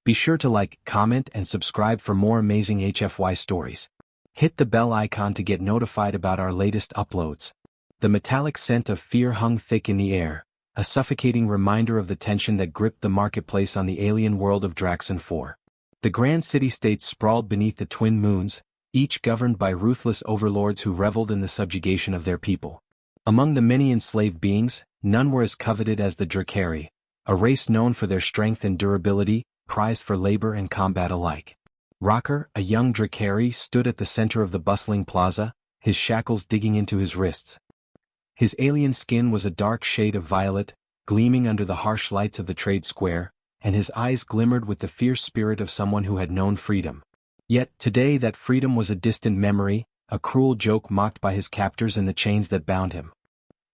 Be sure to like, comment, and subscribe for more amazing HFY stories. Hit the bell icon to get notified about our latest uploads. The metallic scent of fear hung thick in the air, a suffocating reminder of the tension that gripped the marketplace on the alien world of Draxon 4. The grand city-states sprawled beneath the twin moons, each governed by ruthless overlords who reveled in the subjugation of their people. Among the many enslaved beings, none were as coveted as the Drakari, a race known for their strength and durability, prized for labor and combat alike. Rocker, a young Drakari, stood at the center of the bustling plaza, his shackles digging into his wrists. His alien skin was a dark shade of violet, gleaming under the harsh lights of the trade square, and his eyes glimmered with the fierce spirit of someone who had known freedom. Yet, today that freedom was a distant memory, a cruel joke mocked by his captors and the chains that bound him.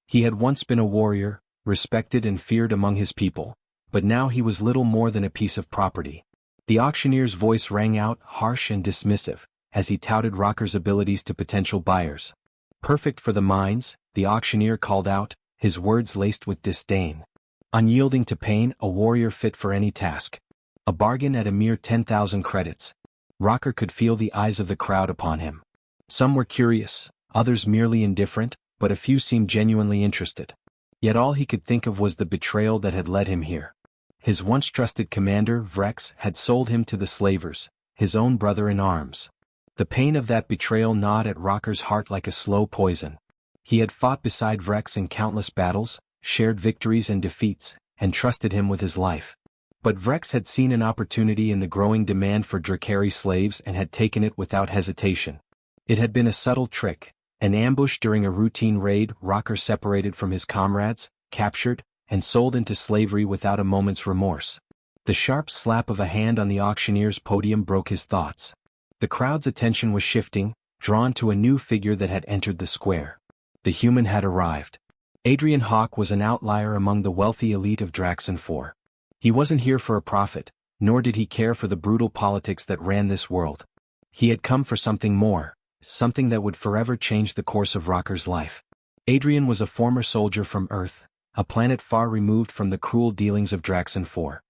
He had once been a warrior, respected and feared among his people, but now he was little more than a piece of property. The auctioneer's voice rang out, harsh and dismissive, as he touted Rocker's abilities to potential buyers. Perfect for the mines, the auctioneer called out, his words laced with disdain. Unyielding to pain, a warrior fit for any task. A bargain at a mere 10,000 credits. Rocker could feel the eyes of the crowd upon him. Some were curious, others merely indifferent, but a few seemed genuinely interested. Yet all he could think of was the betrayal that had led him here. His once trusted commander, Vrex, had sold him to the slavers, his own brother in arms. The pain of that betrayal gnawed at Rocker's heart like a slow poison. He had fought beside Vrex in countless battles, shared victories and defeats, and trusted him with his life. But Vrex had seen an opportunity in the growing demand for Drakari slaves and had taken it without hesitation. It had been a subtle trick, an ambush during a routine raid. Rocker separated from his comrades, captured, and sold into slavery without a moment's remorse. The sharp slap of a hand on the auctioneer's podium broke his thoughts. The crowd's attention was shifting, drawn to a new figure that had entered the square. The human had arrived. Adrian Hawk was an outlier among the wealthy elite of Draxon 4. He wasn't here for a profit, nor did he care for the brutal politics that ran this world. He had come for something more, something that would forever change the course of Rocker's life. Adrian was a former soldier from Earth, a planet far removed from the cruel dealings of Draxon 4.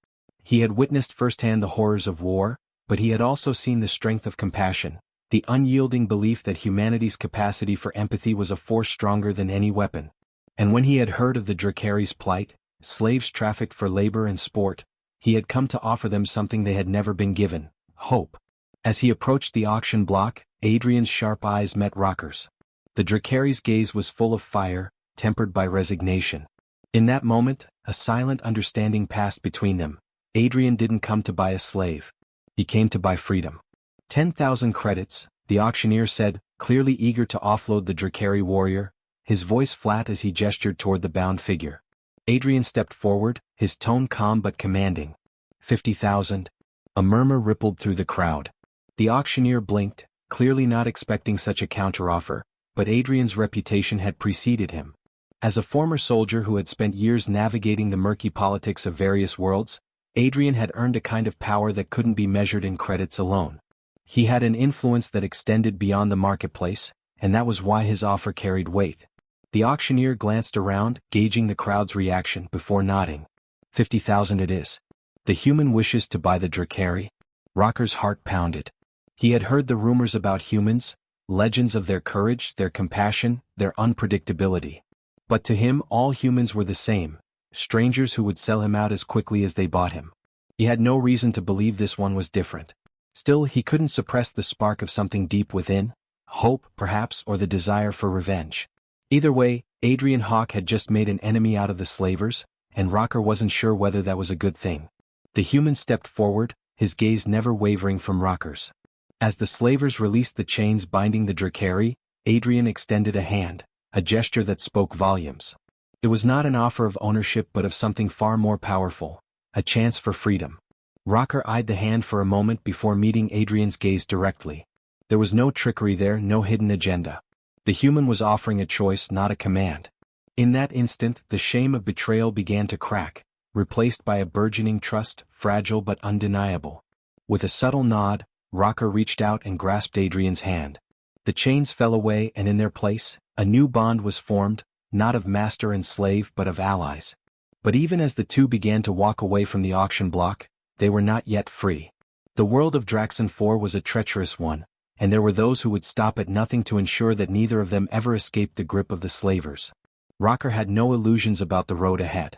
He had witnessed firsthand the horrors of war, but he had also seen the strength of compassion, the unyielding belief that humanity's capacity for empathy was a force stronger than any weapon. And when he had heard of the Drakari's plight, slaves trafficked for labor and sport, he had come to offer them something they had never been given: hope. As he approached the auction block, Adrian's sharp eyes met Rocker's. The Drakari's gaze was full of fire, tempered by resignation. In that moment, a silent understanding passed between them. Adrian didn't come to buy a slave. He came to buy freedom. 10,000 credits, the auctioneer said, clearly eager to offload the Drakari warrior, his voice flat as he gestured toward the bound figure. Adrian stepped forward, his tone calm but commanding. 50,000. A murmur rippled through the crowd. The auctioneer blinked, clearly not expecting such a counteroffer, but Adrian's reputation had preceded him. As a former soldier who had spent years navigating the murky politics of various worlds, Adrian had earned a kind of power that couldn't be measured in credits alone. He had an influence that extended beyond the marketplace, and that was why his offer carried weight. The auctioneer glanced around, gauging the crowd's reaction before nodding. 50,000 it is. The human wishes to buy the Drakari. Rocker's heart pounded. He had heard the rumors about humans, legends of their courage, their compassion, their unpredictability. But to him all humans were the same, strangers who would sell him out as quickly as they bought him. He had no reason to believe this one was different. Still, he couldn't suppress the spark of something deep within, hope, perhaps, or the desire for revenge. Either way, Adrian Hawk had just made an enemy out of the slavers, and Rocker wasn't sure whether that was a good thing. The human stepped forward, his gaze never wavering from Rocker's. As the slavers released the chains binding the Drakari, Adrian extended a hand, a gesture that spoke volumes. It was not an offer of ownership but of something far more powerful, a chance for freedom. Rocker eyed the hand for a moment before meeting Adrian's gaze directly. There was no trickery there, no hidden agenda. The human was offering a choice, not a command. In that instant, the shame of betrayal began to crack, replaced by a burgeoning trust, fragile but undeniable. With a subtle nod, Rocker reached out and grasped Adrian's hand. The chains fell away, and in their place, a new bond was formed, not of master and slave but of allies. But even as the two began to walk away from the auction block, They were not yet free. The world of Draxon 4 was a treacherous one, and there were those who would stop at nothing to ensure that neither of them ever escaped the grip of the slavers. Rocker had no illusions about the road ahead.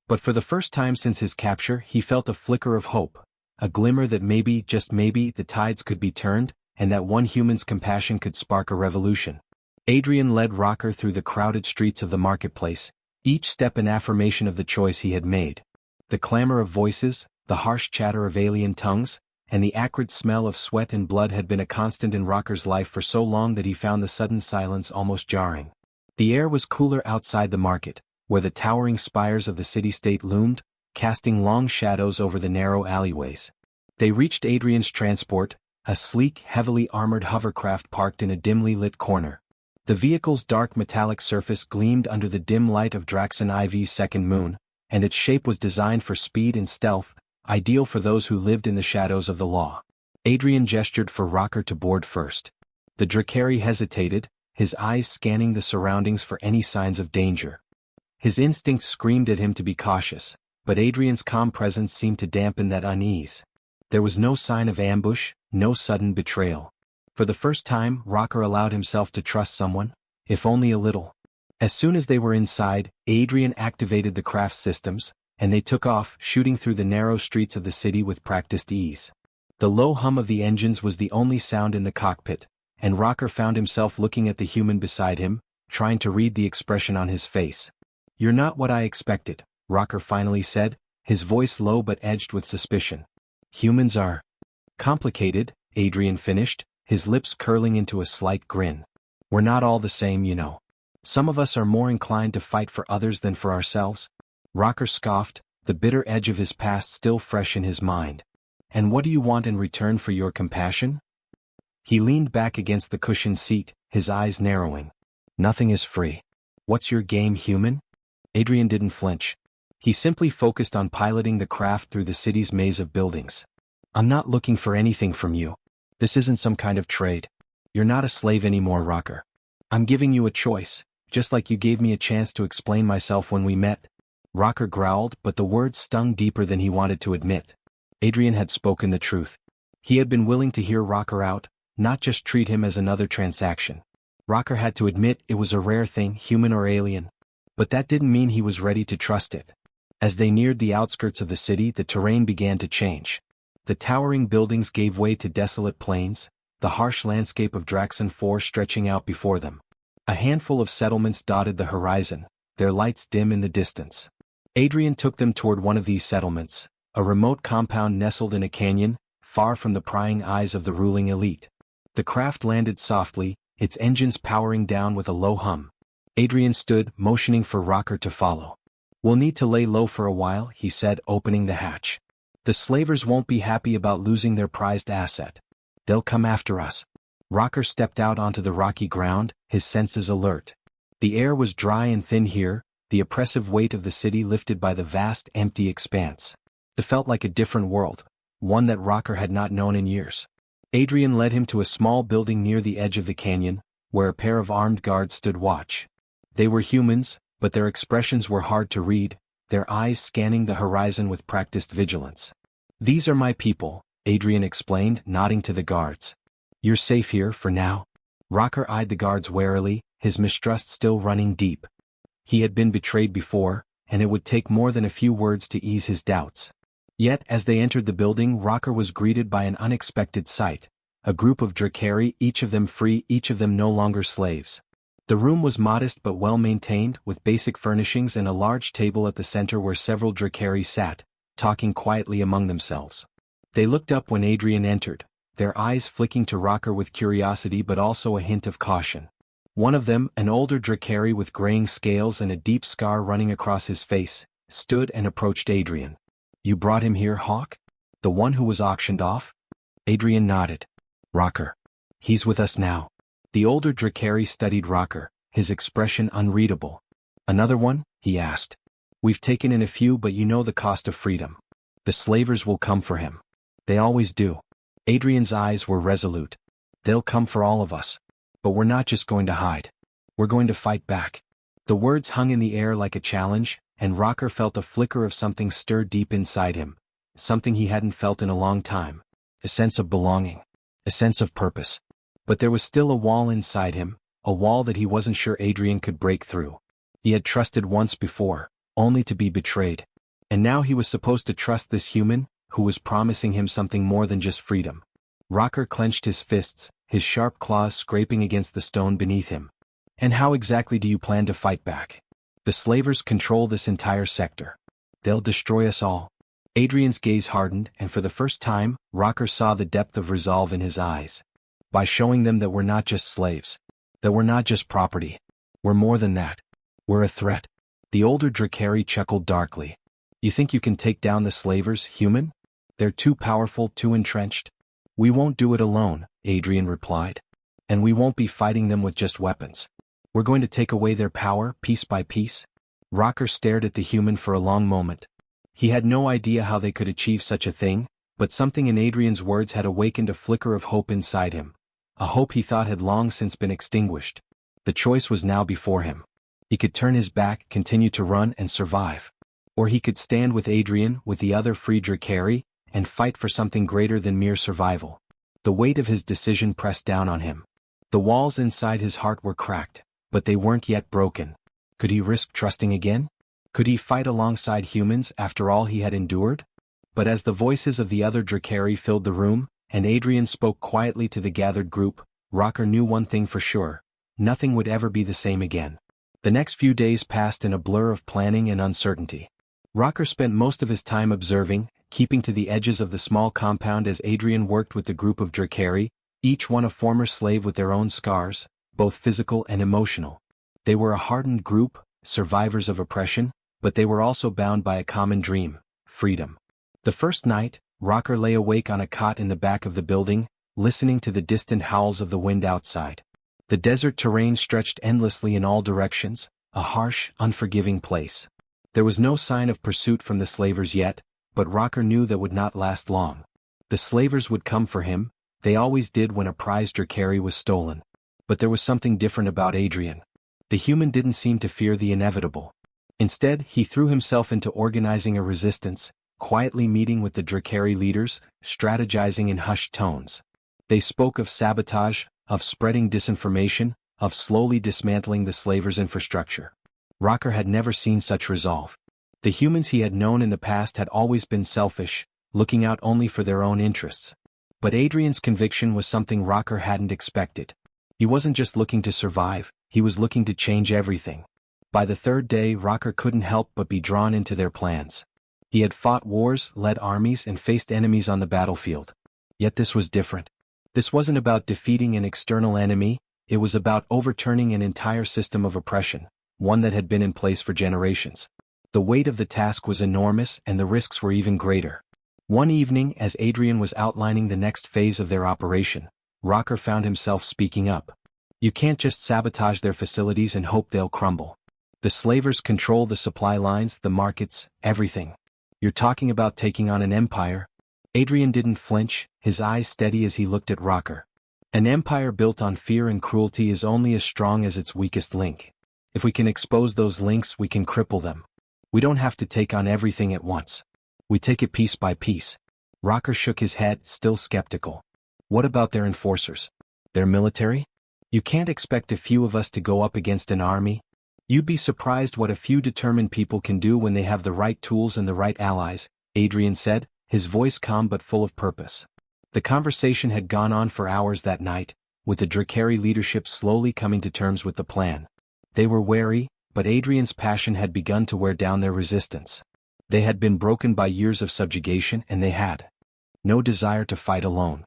But for the first time since his capture, he felt a flicker of hope, a glimmer that maybe, just maybe, the tides could be turned, and that one human's compassion could spark a revolution. Adrian led Rocker through the crowded streets of the marketplace, each step an affirmation of the choice he had made. The clamor of voices, the harsh chatter of alien tongues, and the acrid smell of sweat and blood had been a constant in Rocker's life for so long that he found the sudden silence almost jarring. The air was cooler outside the market, where the towering spires of the city-state loomed, casting long shadows over the narrow alleyways. They reached Adrian's transport, a sleek, heavily armored hovercraft parked in a dimly lit corner. The vehicle's dark metallic surface gleamed under the dim light of Draxon IV's second moon, and its shape was designed for speed and stealth, ideal for those who lived in the shadows of the law. Adrian gestured for Rocker to board first. The Drakari hesitated, his eyes scanning the surroundings for any signs of danger. His instinct screamed at him to be cautious, but Adrian's calm presence seemed to dampen that unease. There was no sign of ambush, no sudden betrayal. For the first time, Rocker allowed himself to trust someone, if only a little. As soon as they were inside, Adrian activated the craft's systems, and they took off, shooting through the narrow streets of the city with practiced ease. The low hum of the engines was the only sound in the cockpit, and Rocker found himself looking at the human beside him, trying to read the expression on his face. "You're not what I expected," Rocker finally said, his voice low but edged with suspicion. "Humans are complicated," Adrian finished, his lips curling into a slight grin. "We're not all the same, you know. Some of us are more inclined to fight for others than for ourselves." Rocker scoffed, the bitter edge of his past still fresh in his mind. "And what do you want in return for your compassion?" He leaned back against the cushioned seat, his eyes narrowing. "Nothing is free. What's your game, human?" Adrian didn't flinch. He simply focused on piloting the craft through the city's maze of buildings. "I'm not looking for anything from you. This isn't some kind of trade. You're not a slave anymore, Rocker. I'm giving you a choice, just like you gave me a chance to explain myself when we met." Rocker growled, but the words stung deeper than he wanted to admit. Adrian had spoken the truth. He had been willing to hear Rocker out, not just treat him as another transaction. Rocker had to admit it was a rare thing, human or alien. But that didn't mean he was ready to trust it. As they neared the outskirts of the city, the terrain began to change. The towering buildings gave way to desolate plains, the harsh landscape of Draxon 4 stretching out before them. A handful of settlements dotted the horizon, their lights dim in the distance. Adrian took them toward one of these settlements, a remote compound nestled in a canyon, far from the prying eyes of the ruling elite. The craft landed softly, its engines powering down with a low hum. Adrian stood, motioning for Rocker to follow. "We'll need to lay low for a while," he said, opening the hatch. "The slavers won't be happy about losing their prized asset. They'll come after us." Rocker stepped out onto the rocky ground, his senses alert. The air was dry and thin here, the oppressive weight of the city lifted by the vast, empty expanse. It felt like a different world, one that Rocker had not known in years. Adrian led him to a small building near the edge of the canyon, where a pair of armed guards stood watch. They were humans, but their expressions were hard to read, their eyes scanning the horizon with practiced vigilance. "These are my people," Adrian explained, nodding to the guards. "You're safe here, for now." Rocker eyed the guards warily, his mistrust still running deep. He had been betrayed before, and it would take more than a few words to ease his doubts. Yet, as they entered the building, Rocker was greeted by an unexpected sight. A group of Drakari, each of them free, each of them no longer slaves. The room was modest but well-maintained, with basic furnishings and a large table at the center where several Drakari sat, talking quietly among themselves. They looked up when Adrian entered, their eyes flicking to Rocker with curiosity but also a hint of caution. One of them, an older Drakari with graying scales and a deep scar running across his face, stood and approached Adrian. "You brought him here, Hawk? The one who was auctioned off?" Adrian nodded. "Rocker. He's with us now." The older Drakari studied Rocker, his expression unreadable. "Another one?" he asked. "We've taken in a few, but you know the cost of freedom. The slavers will come for him. They always do." Adrian's eyes were resolute. "They'll come for all of us. But we're not just going to hide. We're going to fight back." The words hung in the air like a challenge, and Rocker felt a flicker of something stir deep inside him, something he hadn't felt in a long time. A sense of belonging. A sense of purpose. But there was still a wall inside him, a wall that he wasn't sure Adrian could break through. He had trusted once before, only to be betrayed. And now he was supposed to trust this human, who was promising him something more than just freedom. Rocker clenched his fists, his sharp claws scraping against the stone beneath him. And how exactly do you plan to fight back? The slavers control this entire sector. They'll destroy us all. Adrian's gaze hardened, and for the first time, Rocker saw the depth of resolve in his eyes. By showing them that we're not just slaves. That we're not just property. We're more than that. We're a threat. The older Drakari chuckled darkly. You think you can take down the slavers, human? They're too powerful, too entrenched. We won't do it alone, Adrian replied. And we won't be fighting them with just weapons. We're going to take away their power, piece by piece. Rocker stared at the human for a long moment. He had no idea how they could achieve such a thing, but something in Adrian's words had awakened a flicker of hope inside him. A hope he thought had long since been extinguished. The choice was now before him. He could turn his back, continue to run and survive. Or he could stand with Adrian, with the other free Drakari, and fight for something greater than mere survival. The weight of his decision pressed down on him. The walls inside his heart were cracked, but they weren't yet broken. Could he risk trusting again? Could he fight alongside humans after all he had endured? But as the voices of the other Drakari filled the room, and Adrian spoke quietly to the gathered group, Rocker knew one thing for sure. Nothing would ever be the same again. The next few days passed in a blur of planning and uncertainty. Rocker spent most of his time observing, keeping to the edges of the small compound as Adrian worked with the group of Drakari, each one a former slave with their own scars, both physical and emotional. They were a hardened group, survivors of oppression, but they were also bound by a common dream, freedom. The first night, Rocker lay awake on a cot in the back of the building, listening to the distant howls of the wind outside. The desert terrain stretched endlessly in all directions, a harsh, unforgiving place. There was no sign of pursuit from the slavers yet, but Rocker knew that would not last long. The slavers would come for him, they always did when a prized Drakari was stolen. But there was something different about Adrian. The human didn't seem to fear the inevitable. Instead, he threw himself into organizing a resistance, quietly meeting with the Drakari leaders, strategizing in hushed tones. They spoke of sabotage, of spreading disinformation, of slowly dismantling the slavers' infrastructure. Rocker had never seen such resolve. The humans he had known in the past had always been selfish, looking out only for their own interests. But Adrian's conviction was something Rocker hadn't expected. He wasn't just looking to survive, he was looking to change everything. By the third day, Rocker couldn't help but be drawn into their plans. He had fought wars, led armies, and faced enemies on the battlefield. Yet this was different. This wasn't about defeating an external enemy, it was about overturning an entire system of oppression, one that had been in place for generations. The weight of the task was enormous and the risks were even greater. One evening, as Adrian was outlining the next phase of their operation, Rocker found himself speaking up. You can't just sabotage their facilities and hope they'll crumble. The slavers control the supply lines, the markets, everything. You're talking about taking on an empire? Adrian didn't flinch, his eyes steady as he looked at Rocker. An empire built on fear and cruelty is only as strong as its weakest link. If we can expose those links, we can cripple them. We don't have to take on everything at once. We take it piece by piece. Rocker shook his head, still skeptical. What about their enforcers? Their military? You can't expect a few of us to go up against an army. You'd be surprised what a few determined people can do when they have the right tools and the right allies, Adrian said, his voice calm but full of purpose. The conversation had gone on for hours that night, with the Drakari leadership slowly coming to terms with the plan. They were wary, but Adrian's passion had begun to wear down their resistance. They had been broken by years of subjugation and they had no desire to fight alone.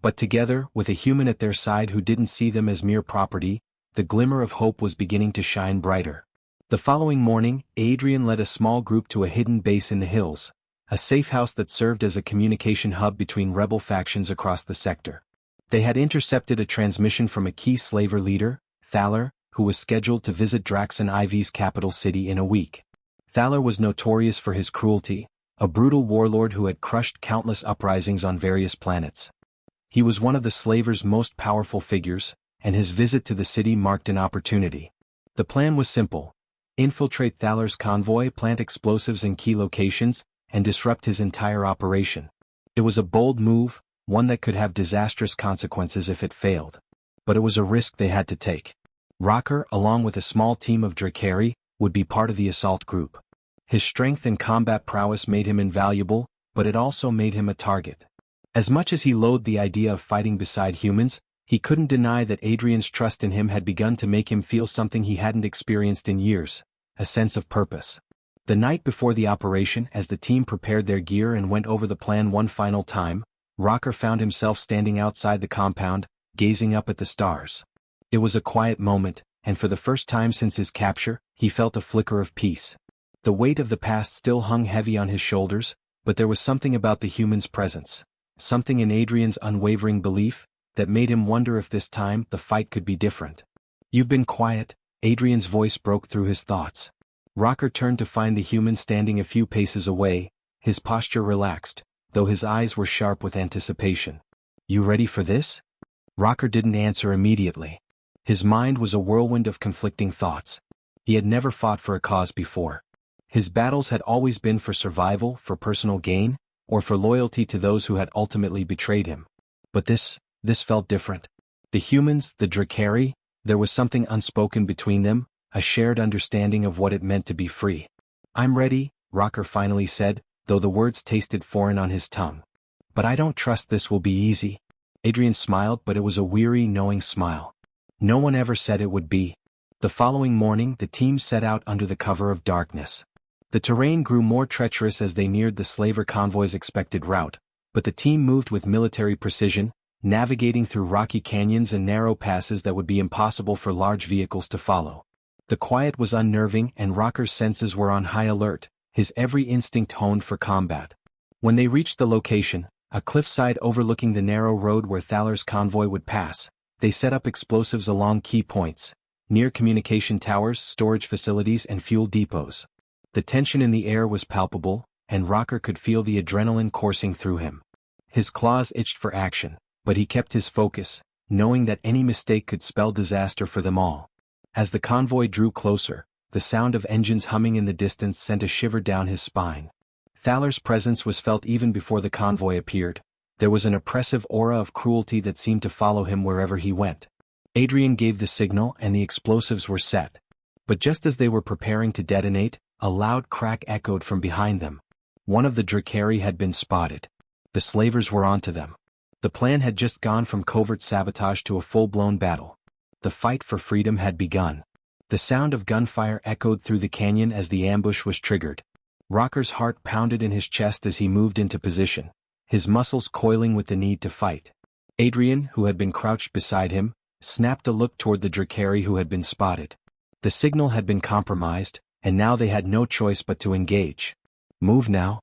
But together, with a human at their side who didn't see them as mere property, the glimmer of hope was beginning to shine brighter. The following morning, Adrian led a small group to a hidden base in the hills, a safe house that served as a communication hub between rebel factions across the sector. They had intercepted a transmission from a key slaver leader, Thaler, who was scheduled to visit Draxon IV's capital city in a week. Thaler was notorious for his cruelty, a brutal warlord who had crushed countless uprisings on various planets. He was one of the slavers' most powerful figures, and his visit to the city marked an opportunity. The plan was simple: infiltrate Thaler's convoy, plant explosives in key locations, and disrupt his entire operation. It was a bold move, one that could have disastrous consequences if it failed. But it was a risk they had to take. Rocker, along with a small team of Drakari, would be part of the assault group. His strength and combat prowess made him invaluable, but it also made him a target. As much as he loathed the idea of fighting beside humans, he couldn't deny that Adrian's trust in him had begun to make him feel something he hadn't experienced in years, a sense of purpose. The night before the operation, as the team prepared their gear and went over the plan one final time, Rocker found himself standing outside the compound, gazing up at the stars. It was a quiet moment, and for the first time since his capture, he felt a flicker of peace. The weight of the past still hung heavy on his shoulders, but there was something about the human's presence, something in Adrian's unwavering belief, that made him wonder if this time the fight could be different. "You've been quiet," Adrian's voice broke through his thoughts. Rocker turned to find the human standing a few paces away, his posture relaxed, though his eyes were sharp with anticipation. "You ready for this?" Rocker didn't answer immediately. His mind was a whirlwind of conflicting thoughts. He had never fought for a cause before. His battles had always been for survival, for personal gain, or for loyalty to those who had ultimately betrayed him. But this felt different. The humans, the Drakari, there was something unspoken between them, a shared understanding of what it meant to be free. "I'm ready," Rocker finally said, though the words tasted foreign on his tongue. "But I don't trust this will be easy." Adrian smiled, but it was a weary, knowing smile. No one ever said it would be. The following morning, the team set out under the cover of darkness. The terrain grew more treacherous as they neared the slaver convoy's expected route, but the team moved with military precision, navigating through rocky canyons and narrow passes that would be impossible for large vehicles to follow. The quiet was unnerving, and Rocker's senses were on high alert, his every instinct honed for combat. When they reached the location, a cliffside overlooking the narrow road where Thaler's convoy would pass, they set up explosives along key points, near communication towers, storage facilities, and fuel depots. The tension in the air was palpable, and Rocker could feel the adrenaline coursing through him. His claws itched for action, but he kept his focus, knowing that any mistake could spell disaster for them all. As the convoy drew closer, the sound of engines humming in the distance sent a shiver down his spine. Thaler's presence was felt even before the convoy appeared. There was an oppressive aura of cruelty that seemed to follow him wherever he went. Adrian gave the signal and the explosives were set. But just as they were preparing to detonate, a loud crack echoed from behind them. One of the Drakari had been spotted. The slavers were onto them. The plan had just gone from covert sabotage to a full-blown battle. The fight for freedom had begun. The sound of gunfire echoed through the canyon as the ambush was triggered. Rocker's heart pounded in his chest as he moved into position, his muscles coiling with the need to fight. Adrian, who had been crouched beside him, snapped a look toward the Drakari who had been spotted. The signal had been compromised, and now they had no choice but to engage. "Move now,"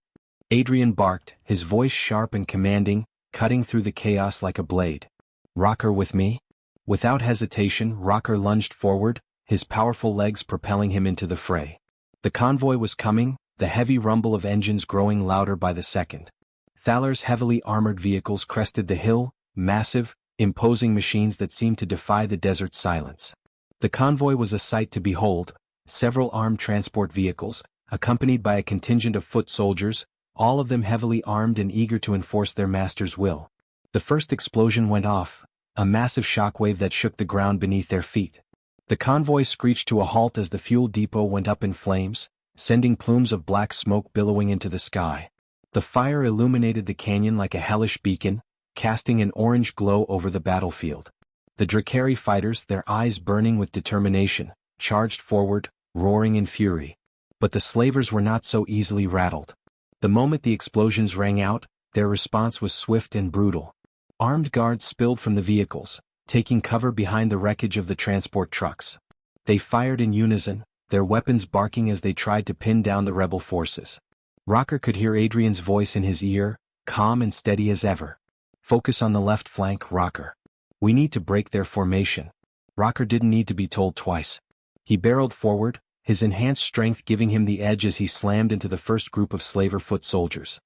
Adrian barked, his voice sharp and commanding, cutting through the chaos like a blade. "Rocker with me?" Without hesitation, Rocker lunged forward, his powerful legs propelling him into the fray. The convoy was coming, the heavy rumble of engines growing louder by the second. Thaler's heavily armored vehicles crested the hill, massive, imposing machines that seemed to defy the desert's silence. The convoy was a sight to behold, several armed transport vehicles, accompanied by a contingent of foot soldiers, all of them heavily armed and eager to enforce their master's will. The first explosion went off, a massive shockwave that shook the ground beneath their feet. The convoy screeched to a halt as the fuel depot went up in flames, sending plumes of black smoke billowing into the sky. The fire illuminated the canyon like a hellish beacon, casting an orange glow over the battlefield. The Drakari fighters, their eyes burning with determination, charged forward, roaring in fury. But the slavers were not so easily rattled. The moment the explosions rang out, their response was swift and brutal. Armed guards spilled from the vehicles, taking cover behind the wreckage of the transport trucks. They fired in unison, their weapons barking as they tried to pin down the rebel forces. Rocker could hear Adrian's voice in his ear, calm and steady as ever. "Focus on the left flank, Rocker. We need to break their formation." Rocker didn't need to be told twice. He barreled forward, his enhanced strength giving him the edge as he slammed into the first group of slaver foot soldiers.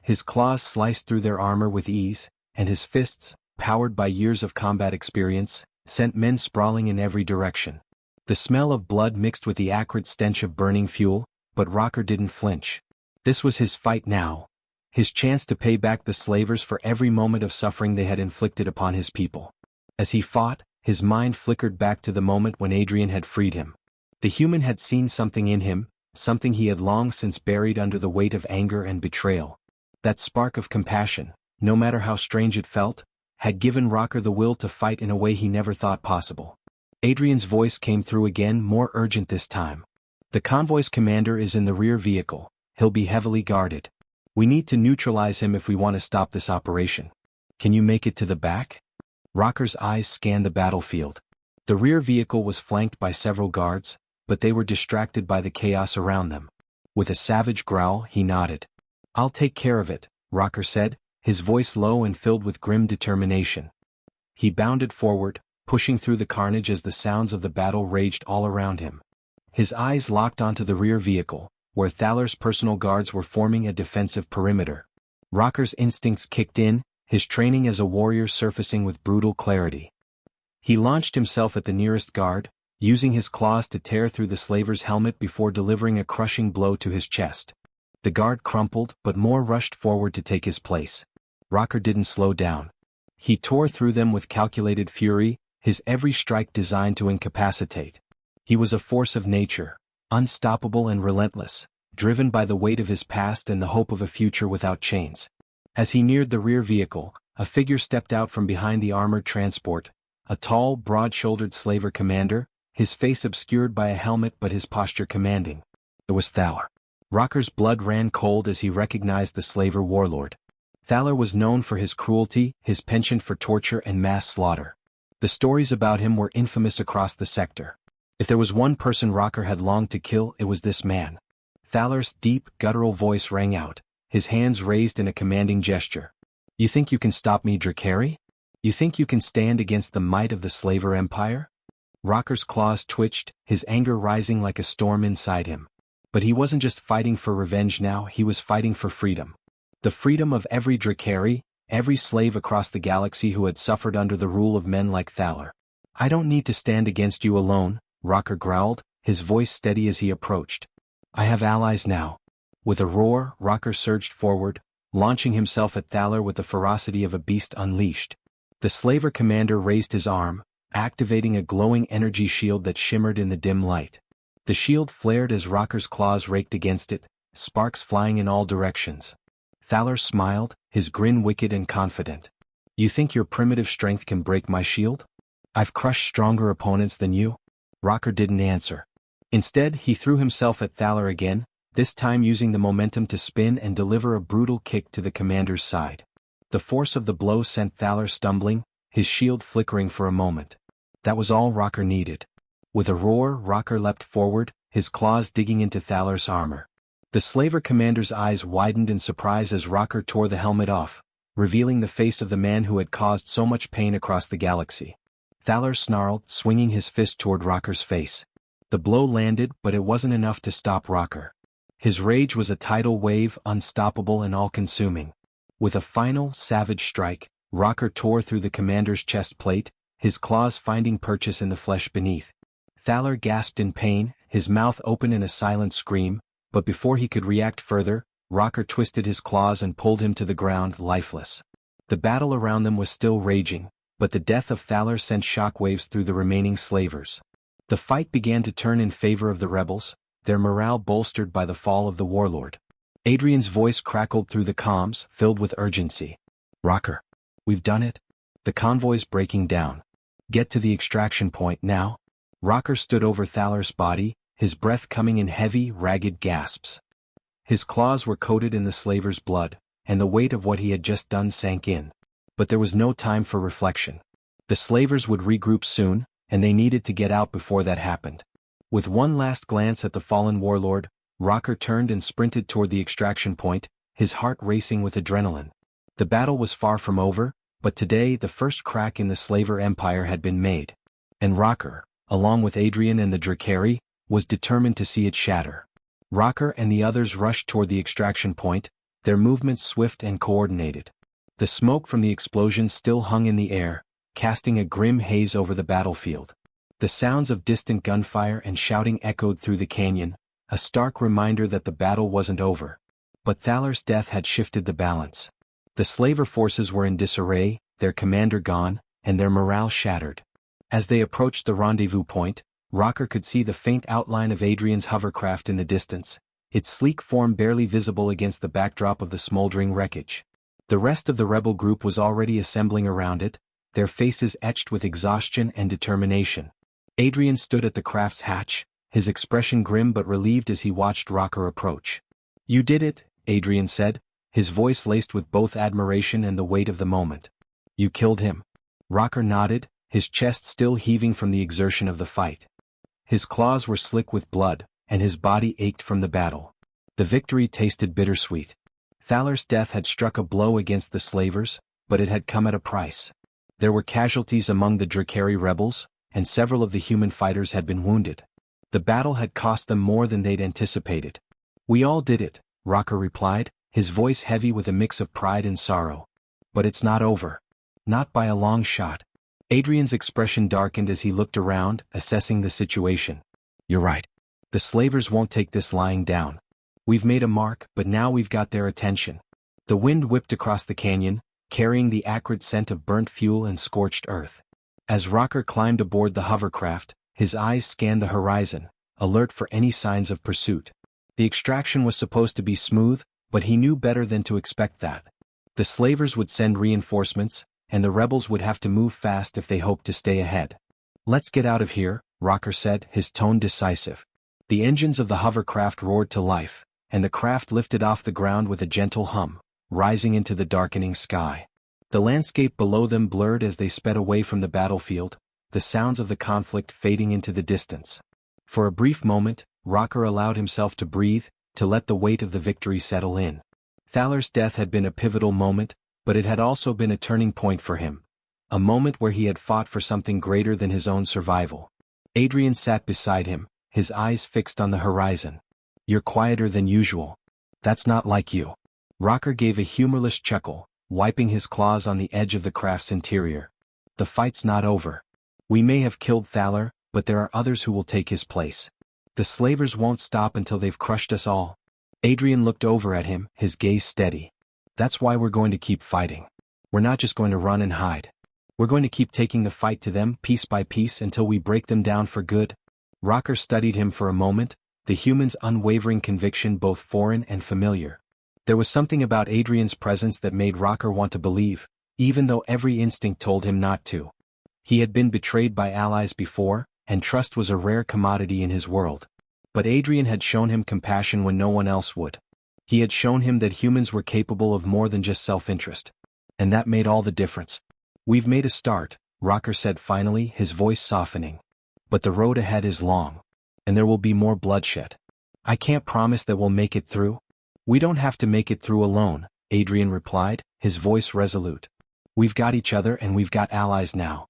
His claws sliced through their armor with ease, and his fists, powered by years of combat experience, sent men sprawling in every direction. The smell of blood mixed with the acrid stench of burning fuel, but Rocker didn't flinch. This was his fight now. His chance to pay back the slavers for every moment of suffering they had inflicted upon his people. As he fought, his mind flickered back to the moment when Adrian had freed him. The human had seen something in him, something he had long since buried under the weight of anger and betrayal. That spark of compassion, no matter how strange it felt, had given Rocker the will to fight in a way he never thought possible. Adrian's voice came through again, more urgent this time. The convoy's commander is in the rear vehicle. He'll be heavily guarded. We need to neutralize him if we want to stop this operation. Can you make it to the back? Rocker's eyes scanned the battlefield. The rear vehicle was flanked by several guards, but they were distracted by the chaos around them. With a savage growl, he nodded. I'll take care of it, Rocker said, his voice low and filled with grim determination. He bounded forward, pushing through the carnage as the sounds of the battle raged all around him. His eyes locked onto the rear vehicle, where Thaler's personal guards were forming a defensive perimeter. Rocker's instincts kicked in, his training as a warrior surfacing with brutal clarity. He launched himself at the nearest guard, using his claws to tear through the slaver's helmet before delivering a crushing blow to his chest. The guard crumpled, but more rushed forward to take his place. Rocker didn't slow down. He tore through them with calculated fury, his every strike designed to incapacitate. He was a force of nature, unstoppable and relentless, driven by the weight of his past and the hope of a future without chains. As he neared the rear vehicle, a figure stepped out from behind the armored transport, a tall, broad-shouldered slaver commander, his face obscured by a helmet but his posture commanding. It was Thaler. Rocker's blood ran cold as he recognized the slaver warlord. Thaler was known for his cruelty, his penchant for torture and mass slaughter. The stories about him were infamous across the sector. If there was one person Rocker had longed to kill, it was this man. Thaler's deep, guttural voice rang out, his hands raised in a commanding gesture. You think you can stop me, Drakari? You think you can stand against the might of the slaver empire? Rocker's claws twitched, his anger rising like a storm inside him. But he wasn't just fighting for revenge now, he was fighting for freedom. The freedom of every Drakari, every slave across the galaxy who had suffered under the rule of men like Thaler. I don't need to stand against you alone, Rocker growled, his voice steady as he approached. I have allies now. With a roar, Rocker surged forward, launching himself at Thaler with the ferocity of a beast unleashed. The slaver commander raised his arm, activating a glowing energy shield that shimmered in the dim light. The shield flared as Rocker's claws raked against it, sparks flying in all directions. Thaler smiled, his grin wicked and confident. You think your primitive strength can break my shield? I've crushed stronger opponents than you. Rocker didn't answer. Instead, he threw himself at Thaler again, this time using the momentum to spin and deliver a brutal kick to the commander's side. The force of the blow sent Thaler stumbling, his shield flickering for a moment. That was all Rocker needed. With a roar, Rocker leapt forward, his claws digging into Thaler's armor. The slaver commander's eyes widened in surprise as Rocker tore the helmet off, revealing the face of the man who had caused so much pain across the galaxy. Thaler snarled, swinging his fist toward Rocker's face. The blow landed, but it wasn't enough to stop Rocker. His rage was a tidal wave, unstoppable and all-consuming. With a final, savage strike, Rocker tore through the commander's chest plate, his claws finding purchase in the flesh beneath. Thaler gasped in pain, his mouth open in a silent scream, but before he could react further, Rocker twisted his claws and pulled him to the ground, lifeless. The battle around them was still raging, but the death of Thaler sent shockwaves through the remaining slavers. The fight began to turn in favor of the rebels, their morale bolstered by the fall of the warlord. Adrian's voice crackled through the comms, filled with urgency. Rocker, we've done it. The convoy's breaking down. Get to the extraction point now. Rocker stood over Thaler's body, his breath coming in heavy, ragged gasps. His claws were coated in the slaver's blood, and the weight of what he had just done sank in. But there was no time for reflection. The slavers would regroup soon, and they needed to get out before that happened. With one last glance at the fallen warlord, Rocker turned and sprinted toward the extraction point, his heart racing with adrenaline. The battle was far from over, but today the first crack in the slaver empire had been made. And Rocker, along with Adrian and the Drakari, was determined to see it shatter. Rocker and the others rushed toward the extraction point, their movements swift and coordinated. The smoke from the explosion still hung in the air, casting a grim haze over the battlefield. The sounds of distant gunfire and shouting echoed through the canyon, a stark reminder that the battle wasn't over. But Thaler's death had shifted the balance. The slaver forces were in disarray, their commander gone, and their morale shattered. As they approached the rendezvous point, Rocker could see the faint outline of Adrian's hovercraft in the distance, its sleek form barely visible against the backdrop of the smoldering wreckage. The rest of the rebel group was already assembling around it, their faces etched with exhaustion and determination. Adrian stood at the craft's hatch, his expression grim but relieved as he watched Rocker approach. "You did it," Adrian said, his voice laced with both admiration and the weight of the moment. "You killed him." Rocker nodded, his chest still heaving from the exertion of the fight. His claws were slick with blood, and his body ached from the battle. The victory tasted bittersweet. Thaler's death had struck a blow against the slavers, but it had come at a price. There were casualties among the Drakari rebels, and several of the human fighters had been wounded. The battle had cost them more than they'd anticipated. "We all did it," Rocker replied, his voice heavy with a mix of pride and sorrow. "But it's not over. Not by a long shot." Adrian's expression darkened as he looked around, assessing the situation. "You're right. The slavers won't take this lying down. We've made a mark, but now we've got their attention." The wind whipped across the canyon, carrying the acrid scent of burnt fuel and scorched earth. As Rocker climbed aboard the hovercraft, his eyes scanned the horizon, alert for any signs of pursuit. The extraction was supposed to be smooth, but he knew better than to expect that. The slavers would send reinforcements, and the rebels would have to move fast if they hoped to stay ahead. "Let's get out of here," Rocker said, his tone decisive. The engines of the hovercraft roared to life, and the craft lifted off the ground with a gentle hum, rising into the darkening sky. The landscape below them blurred as they sped away from the battlefield, the sounds of the conflict fading into the distance. For a brief moment, Rocker allowed himself to breathe, to let the weight of the victory settle in. Thaler's death had been a pivotal moment, but it had also been a turning point for him. A moment where he had fought for something greater than his own survival. Adrian sat beside him, his eyes fixed on the horizon. "You're quieter than usual. That's not like you." Rocker gave a humorless chuckle, wiping his claws on the edge of the craft's interior. "The fight's not over. We may have killed Thaler, but there are others who will take his place. The slavers won't stop until they've crushed us all." Adrian looked over at him, his gaze steady. "That's why we're going to keep fighting. We're not just going to run and hide. We're going to keep taking the fight to them piece by piece until we break them down for good." Rocker studied him for a moment, the human's unwavering conviction both foreign and familiar. There was something about Adrian's presence that made Rocker want to believe, even though every instinct told him not to. He had been betrayed by allies before, and trust was a rare commodity in his world. But Adrian had shown him compassion when no one else would. He had shown him that humans were capable of more than just self-interest. And that made all the difference. "We've made a start," Rocker said finally, his voice softening. "But the road ahead is long. And there will be more bloodshed. I can't promise that we'll make it through." "We don't have to make it through alone," Adrian replied, his voice resolute. "We've got each other and we've got allies now.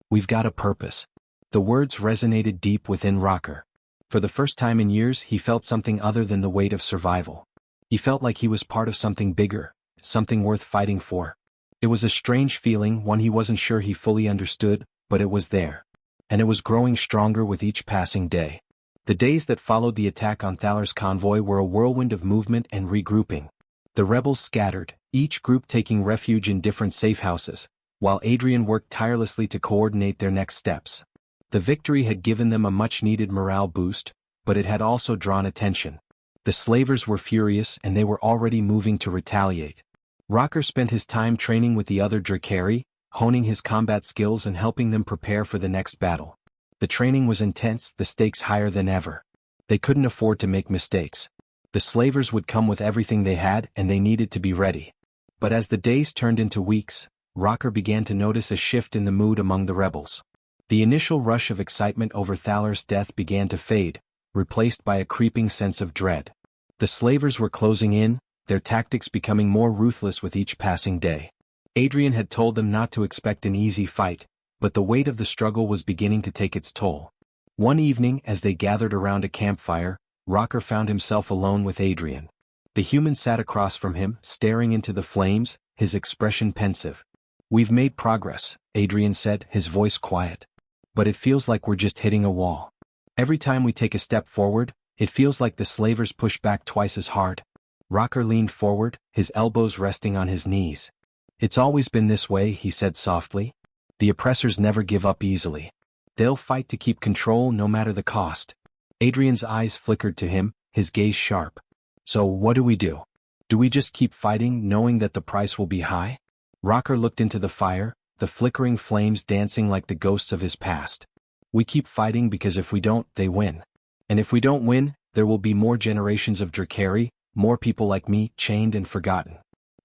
We've got a purpose." The words resonated deep within Rocker. For the first time in years he felt something other than the weight of survival. He felt like he was part of something bigger, something worth fighting for. It was a strange feeling, one he wasn't sure he fully understood, but it was there. And it was growing stronger with each passing day. The days that followed the attack on Thaler's convoy were a whirlwind of movement and regrouping. The rebels scattered, each group taking refuge in different safe houses, while Adrian worked tirelessly to coordinate their next steps. The victory had given them a much-needed morale boost, but it had also drawn attention. The slavers were furious and they were already moving to retaliate. Rocker spent his time training with the other Drakari, honing his combat skills and helping them prepare for the next battle. The training was intense, the stakes higher than ever. They couldn't afford to make mistakes. The slavers would come with everything they had and they needed to be ready. But as the days turned into weeks, Rocker began to notice a shift in the mood among the rebels. The initial rush of excitement over Thaler's death began to fade, replaced by a creeping sense of dread. The slavers were closing in, their tactics becoming more ruthless with each passing day. Adrian had told them not to expect an easy fight, but the weight of the struggle was beginning to take its toll. One evening, as they gathered around a campfire, Rocker found himself alone with Adrian. The human sat across from him, staring into the flames, his expression pensive. "We've made progress," Adrian said, his voice quiet. "But it feels like we're just hitting a wall. Every time we take a step forward, it feels like the slavers push back twice as hard." Rocker leaned forward, his elbows resting on his knees. It's always been this way, he said softly. The oppressors never give up easily. They'll fight to keep control no matter the cost. Adrian's eyes flickered to him, his gaze sharp. So what do we do? Do we just keep fighting knowing that the price will be high? Rocker looked into the fire, the flickering flames dancing like the ghosts of his past. We keep fighting because if we don't, they win. And if we don't win, there will be more generations of Drakari, more people like me, chained and forgotten.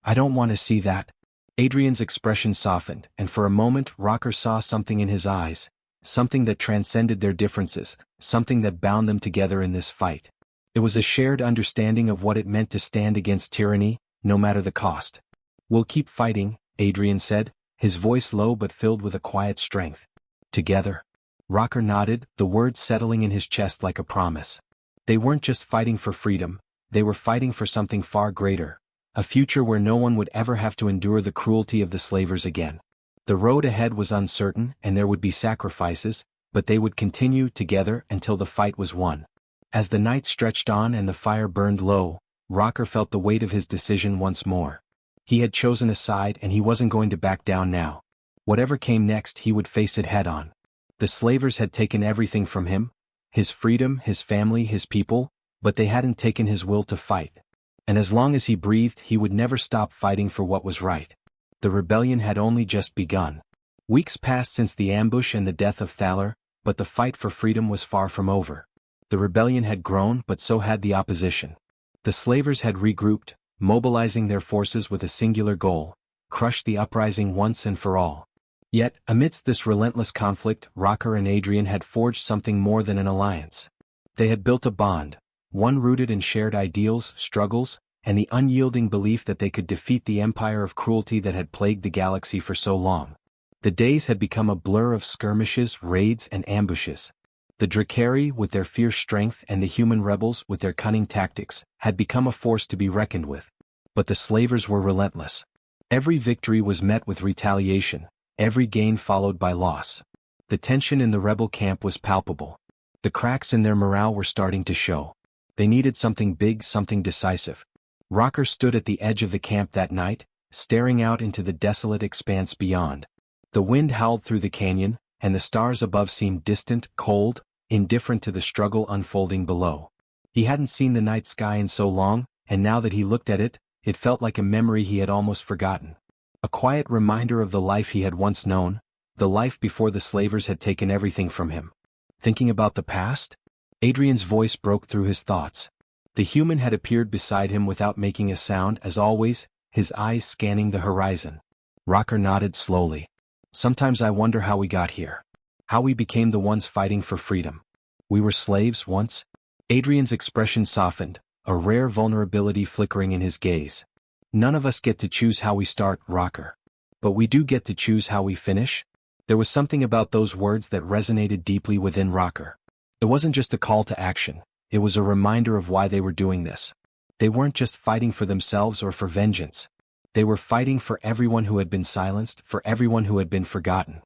I don't want to see that. Adrian's expression softened, and for a moment Rocker saw something in his eyes, something that transcended their differences, something that bound them together in this fight. It was a shared understanding of what it meant to stand against tyranny, no matter the cost. We'll keep fighting, Adrian said, his voice low but filled with a quiet strength. Together. Rocker nodded, the words settling in his chest like a promise. They weren't just fighting for freedom, they were fighting for something far greater, a future where no one would ever have to endure the cruelty of the slavers again. The road ahead was uncertain and there would be sacrifices, but they would continue together until the fight was won. As the night stretched on and the fire burned low, Rocker felt the weight of his decision once more. He had chosen a side and he wasn't going to back down now. Whatever came next, he would face it head on. The slavers had taken everything from him, his freedom, his family, his people, but they hadn't taken his will to fight. And as long as he breathed, he would never stop fighting for what was right. The rebellion had only just begun. Weeks passed since the ambush and the death of Thaler, but the fight for freedom was far from over. The rebellion had grown, but so had the opposition. The slavers had regrouped, mobilizing their forces with a singular goal: crush the uprising once and for all. Yet, amidst this relentless conflict, Rocker and Adrian had forged something more than an alliance. They had built a bond, one rooted in shared ideals, struggles, and the unyielding belief that they could defeat the empire of cruelty that had plagued the galaxy for so long. The days had become a blur of skirmishes, raids, and ambushes. The Drakari, with their fierce strength, and the human rebels, with their cunning tactics, had become a force to be reckoned with. But the slavers were relentless. Every victory was met with retaliation, every gain followed by loss. The tension in the rebel camp was palpable. The cracks in their morale were starting to show. They needed something big, something decisive. Rocker stood at the edge of the camp that night, staring out into the desolate expanse beyond. The wind howled through the canyon, and the stars above seemed distant, cold, indifferent to the struggle unfolding below. He hadn't seen the night sky in so long, and now that he looked at it, it felt like a memory he had almost forgotten. A quiet reminder of the life he had once known, the life before the slavers had taken everything from him. Thinking about the past? Adrian's voice broke through his thoughts. The human had appeared beside him without making a sound, as always, his eyes scanning the horizon. Rocker nodded slowly. Sometimes I wonder how we got here. How we became the ones fighting for freedom. We were slaves once? Adrian's expression softened, a rare vulnerability flickering in his gaze. None of us get to choose how we start, Rocker. But we do get to choose how we finish? There was something about those words that resonated deeply within Rocker. It wasn't just a call to action, it was a reminder of why they were doing this. They weren't just fighting for themselves or for vengeance. They were fighting for everyone who had been silenced, for everyone who had been forgotten.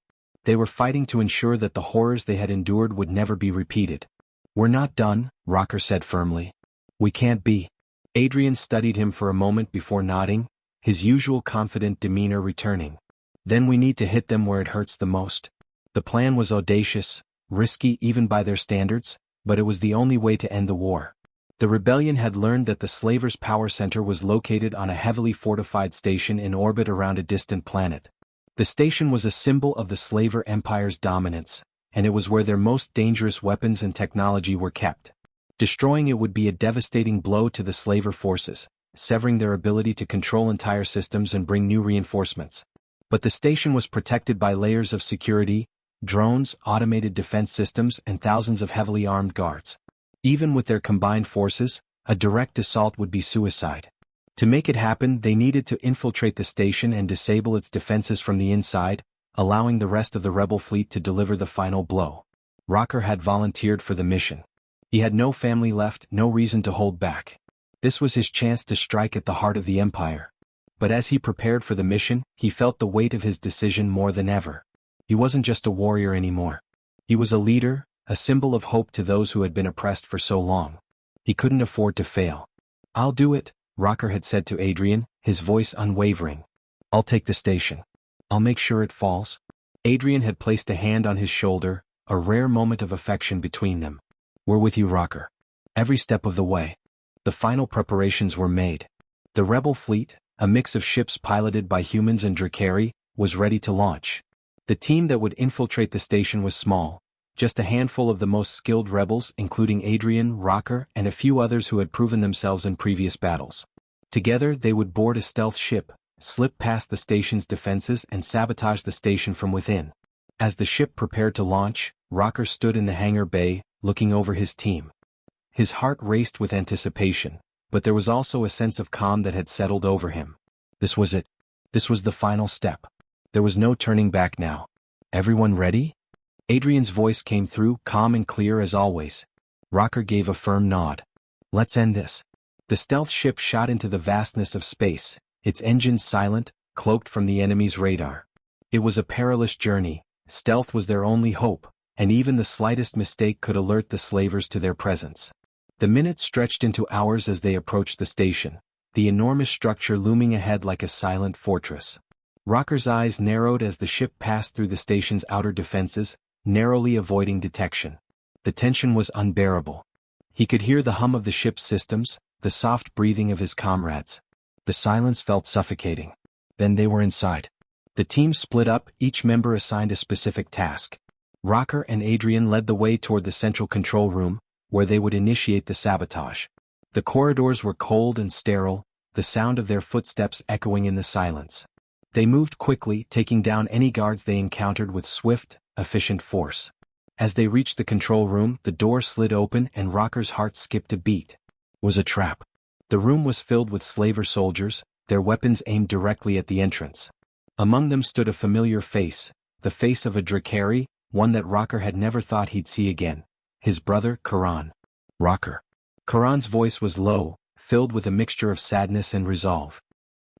They were fighting to ensure that the horrors they had endured would never be repeated. We're not done, Rocker said firmly. We can't be. Adrian studied him for a moment before nodding, his usual confident demeanor returning. Then we need to hit them where it hurts the most. The plan was audacious, risky even by their standards, but it was the only way to end the war. The rebellion had learned that the slavers' power center was located on a heavily fortified station in orbit around a distant planet. The station was a symbol of the slaver empire's dominance, and it was where their most dangerous weapons and technology were kept. Destroying it would be a devastating blow to the slaver forces, severing their ability to control entire systems and bring new reinforcements. But the station was protected by layers of security, drones, automated defense systems, and thousands of heavily armed guards. Even with their combined forces, a direct assault would be suicide. To make it happen, they needed to infiltrate the station and disable its defenses from the inside, allowing the rest of the rebel fleet to deliver the final blow. Rocker had volunteered for the mission. He had no family left, no reason to hold back. This was his chance to strike at the heart of the Empire. But as he prepared for the mission, he felt the weight of his decision more than ever. He wasn't just a warrior anymore. He was a leader, a symbol of hope to those who had been oppressed for so long. He couldn't afford to fail. I'll do it, Rocker had said to Adrian, his voice unwavering. "I'll take the station. I'll make sure it falls." Adrian had placed a hand on his shoulder, a rare moment of affection between them. "We're with you, Rocker. Every step of the way." The final preparations were made. The rebel fleet, a mix of ships piloted by humans and Drakari, was ready to launch. The team that would infiltrate the station was small, just a handful of the most skilled rebels, including Adrian, Rocker, and a few others who had proven themselves in previous battles. Together they would board a stealth ship, slip past the station's defenses and sabotage the station from within. As the ship prepared to launch, Rocker stood in the hangar bay, looking over his team. His heart raced with anticipation, but there was also a sense of calm that had settled over him. This was it. This was the final step. There was no turning back now. "Everyone ready?" Adrian's voice came through, calm and clear as always. Rocker gave a firm nod. "Let's end this." The stealth ship shot into the vastness of space, its engines silent, cloaked from the enemy's radar. It was a perilous journey. Stealth was their only hope, and even the slightest mistake could alert the slavers to their presence. The minutes stretched into hours as they approached the station, the enormous structure looming ahead like a silent fortress. Rocker's eyes narrowed as the ship passed through the station's outer defenses, narrowly avoiding detection. The tension was unbearable. He could hear the hum of the ship's systems, the soft breathing of his comrades. The silence felt suffocating. Then they were inside. The team split up, each member assigned a specific task. Rocker and Adrian led the way toward the central control room, where they would initiate the sabotage. The corridors were cold and sterile, the sound of their footsteps echoing in the silence. They moved quickly, taking down any guards they encountered with swift, efficient force. As they reached the control room, the door slid open and Rocker's heart skipped a beat. It was a trap. The room was filled with slaver soldiers, their weapons aimed directly at the entrance. Among them stood a familiar face, the face of a Drakari, one that Rocker had never thought he'd see again. His brother, Karan. "Rocker." Karan's voice was low, filled with a mixture of sadness and resolve.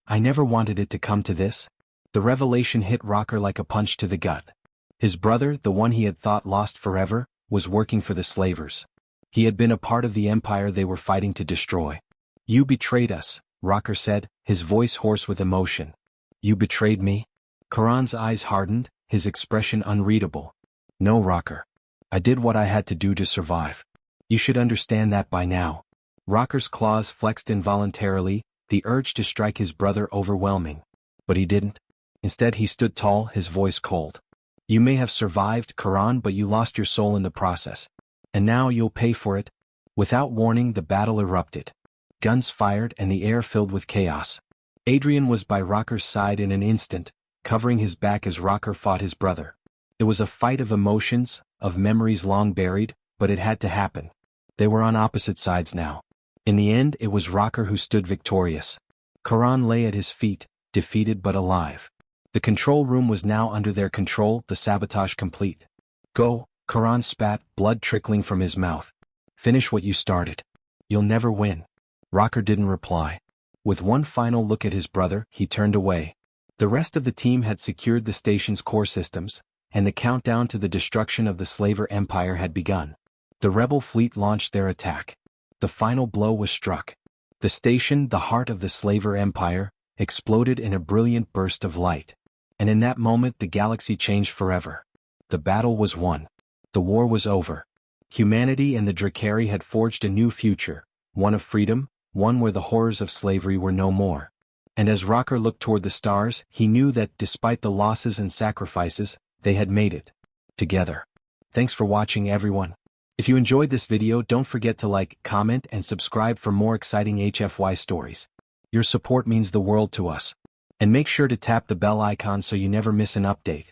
"I never wanted it to come to this." The revelation hit Rocker like a punch to the gut. His brother, the one he had thought lost forever, was working for the slavers. He had been a part of the empire they were fighting to destroy. "You betrayed us," Rocker said, his voice hoarse with emotion. "You betrayed me?" Karan's eyes hardened, his expression unreadable. "No, Rocker. I did what I had to do to survive. You should understand that by now." Rocker's claws flexed involuntarily, the urge to strike his brother overwhelming. But he didn't. Instead he stood tall, his voice cold. "You may have survived, Karan, but you lost your soul in the process. And now you'll pay for it." Without warning, the battle erupted. Guns fired and the air filled with chaos. Adrian was by Rocker's side in an instant, covering his back as Rocker fought his brother. It was a fight of emotions, of memories long buried, but it had to happen. They were on opposite sides now. In the end, it was Rocker who stood victorious. Karan lay at his feet, defeated but alive. The control room was now under their control, the sabotage complete. "Go," Karan spat, blood trickling from his mouth. "Finish what you started. You'll never win." Rocker didn't reply. With one final look at his brother, he turned away. The rest of the team had secured the station's core systems, and the countdown to the destruction of the slaver empire had begun. The rebel fleet launched their attack. The final blow was struck. The station, the heart of the slaver empire, exploded in a brilliant burst of light. And in that moment the galaxy changed forever. The battle was won. The war was over. Humanity and the Drakari had forged a new future, one of freedom, one where the horrors of slavery were no more. And as Rocker looked toward the stars, he knew that, despite the losses and sacrifices, they had made it. Together. Thanks for watching, everyone. If you enjoyed this video, don't forget to like, comment, and subscribe for more exciting HFY stories. Your support means the world to us. And make sure to tap the bell icon so you never miss an update.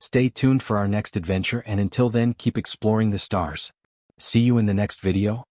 Stay tuned for our next adventure, and until then, keep exploring the stars. See you in the next video.